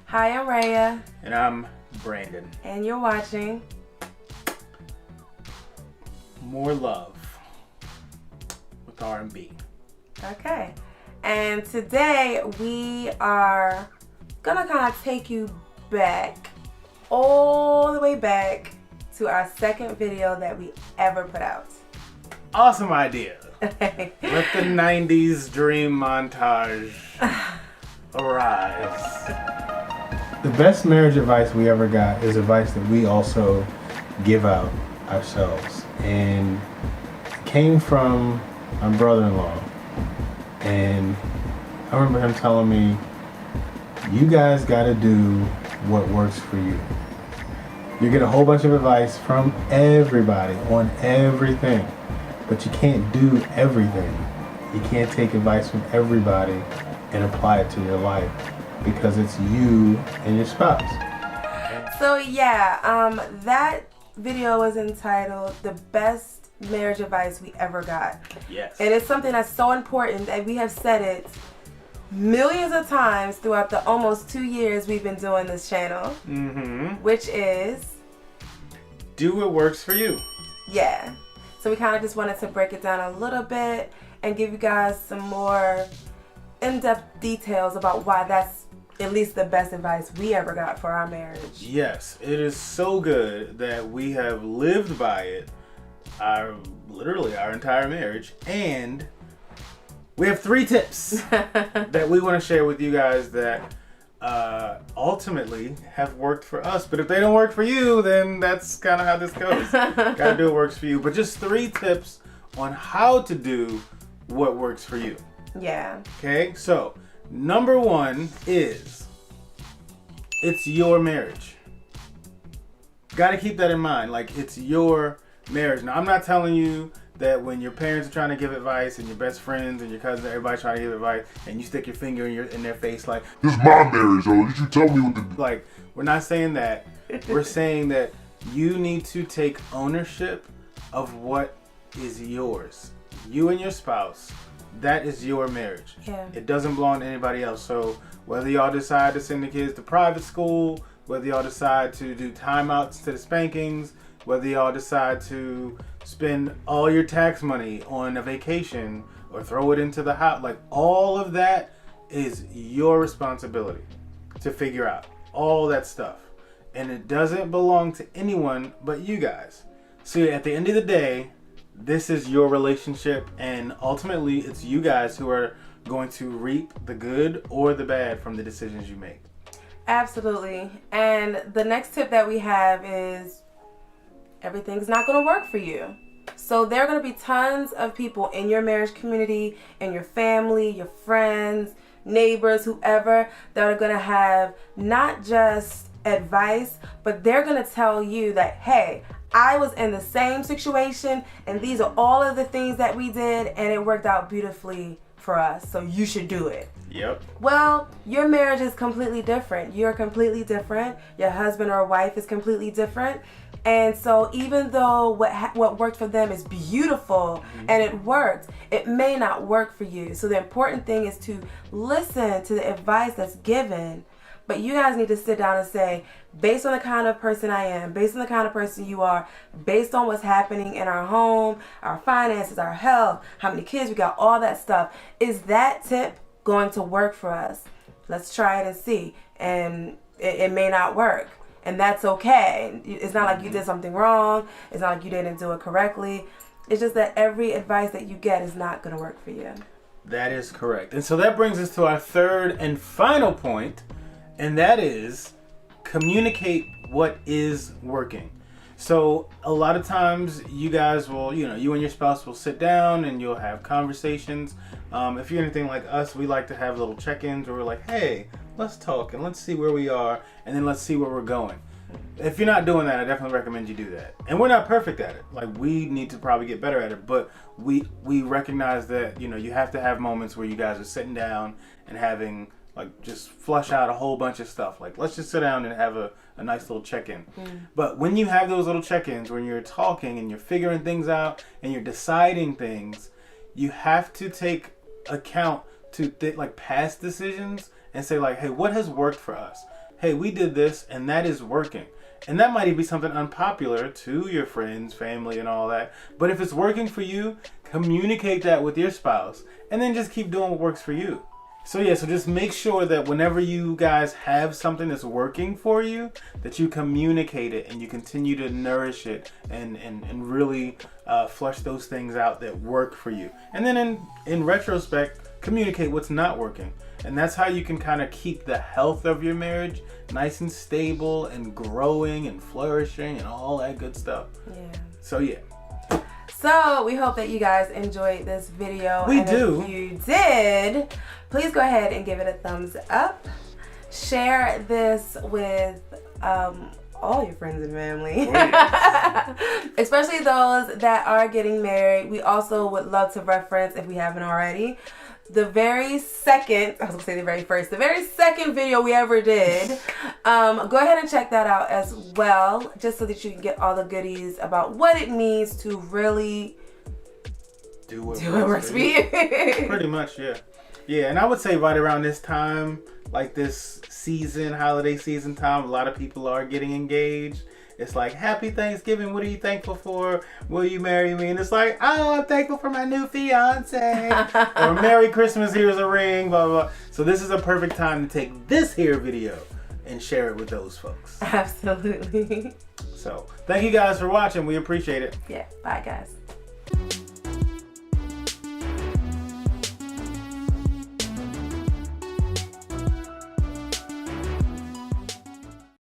Hi, I'm Raya. And I'm Brandon. And you're watching More Love with R&B. Okay. And today we are gonna kind of take you back, all the way back to our second video that we ever put out. Awesome idea. Let the 90s dream montage arise. The best marriage advice we ever got is advice that we also give out ourselves. And it came from my brother-in-law. And I remember him telling me, you guys gotta do what works for you. You get a whole bunch of advice from everybody on everything, but you can't do everything. You can't take advice from everybody and apply it to your life because it's you and your spouse. So yeah, that video was entitled The Best Marriage Advice We Ever Got. Yes. And it's something that's so important that we have said it millions of times throughout the almost 2 years we've been doing this channel. Which is do what works for you. Yeah. So we kind of just wanted to break it down a little bit and give you guys some more in-depth details about why that's at least the best advice we ever got for our marriage. Yes, it is so good that we have lived by it literally our entire marriage, and we have 3 tips that we want to share with you guys that ultimately have worked for us. But if they don't work for you, then that's kind of how this goes. Gotta do what works for you. But just 3 tips on how to do what works for you. Yeah. Okay, so number 1 is it's your marriage. Gotta keep that in mind. Like, it's your marriage. Now, I'm not telling you that when your parents are trying to give advice and your best friends and your cousins, everybody's trying to give advice, and you stick your finger in their face like, this is my marriage, oh, did you tell me what to do? Like, we're not saying that. We're saying that you need to take ownership of what is yours. You and your spouse, that is your marriage. Yeah. It doesn't belong to anybody else. So whether y'all decide to send the kids to private school, whether y'all decide to do timeouts instead of spankings, whether y'all decide to spend all your tax money on a vacation or throw it into the house, like, all of that is your responsibility to figure out all that stuff. And it doesn't belong to anyone but you guys. So at the end of the day, this is your relationship, and ultimately it's you guys who are going to reap the good or the bad from the decisions you make. Absolutely. And the next tip that we have is everything's not going to work for you. So there are going to be tons of people in your marriage community, in your family, your friends, neighbors, whoever, that are going to have not just advice, but they're going to tell you that, hey, I was in the same situation and these are all of the things that we did and it worked out beautifully for us, so you should do it. Yep. Well, your marriage is completely different. You're completely different. Your husband or wife is completely different. And so even though what worked for them is beautiful and it worked, it may not work for you. So the important thing is to listen to the advice that's given. But you guys need to sit down and say, based on the kind of person I am, based on the kind of person you are, based on what's happening in our home, our finances, our health, how many kids we got, all that stuff, is that tip going to work for us? Let's try it and see. And it may not work. And that's okay. It's not like you did something wrong. It's not like you didn't do it correctly. It's just that every advice that you get is not going to work for you. That is correct. And so that brings us to our third and final point, and that is communicate what is working. So a lot of times you guys will, you and your spouse will sit down and you'll have conversations. If you're anything like us, we like to have little check-ins where we're like, hey, let's talk and let's see where we are and then let's see where we're going. If you're not doing that, I definitely recommend you do that. And we're not perfect at it. Like, we need to probably get better at it, but we recognize that, you have to have moments where you guys are sitting down and having, like, just flush out a whole bunch of stuff. Like, let's just sit down and have a nice little check-in. But when you have those little check-ins, when you're talking and you're figuring things out and you're deciding things, you have to take account to like past decisions and say, like, hey, what has worked for us? hey, we did this and that is working. And that might even be something unpopular to your friends, family, and all that. But if it's working for you, communicate that with your spouse. And then just keep doing what works for you. So yeah, so just make sure that whenever you guys have something that's working for you, that you communicate it and you continue to nourish it and really flush those things out that work for you. And then in retrospect, communicate what's not working. And that's how you can kind of keep the health of your marriage nice and stable and growing and flourishing and all that good stuff. Yeah. So yeah. So we hope that you guys enjoyed this video. We and do. If you did, please go ahead and give it a thumbs up. Share this with all your friends and family. Oh, yes. Especially those that are getting married. We also would love to reference, if we haven't already, the very second video we ever did. Go ahead and check that out as well, just so that you can get all the goodies about what it means to really do what works for you. Pretty much, yeah. Yeah, and I would say right around this time, like this season, holiday season time, a lot of people are getting engaged. It's like, happy Thanksgiving, what are you thankful for? Will you marry me? And it's like, oh, I'm thankful for my new fiance. Or Merry Christmas, here's a ring, blah, blah, blah. So this is a perfect time to take this here video and share it with those folks. Absolutely. So thank you guys for watching. We appreciate it. Yeah, bye guys.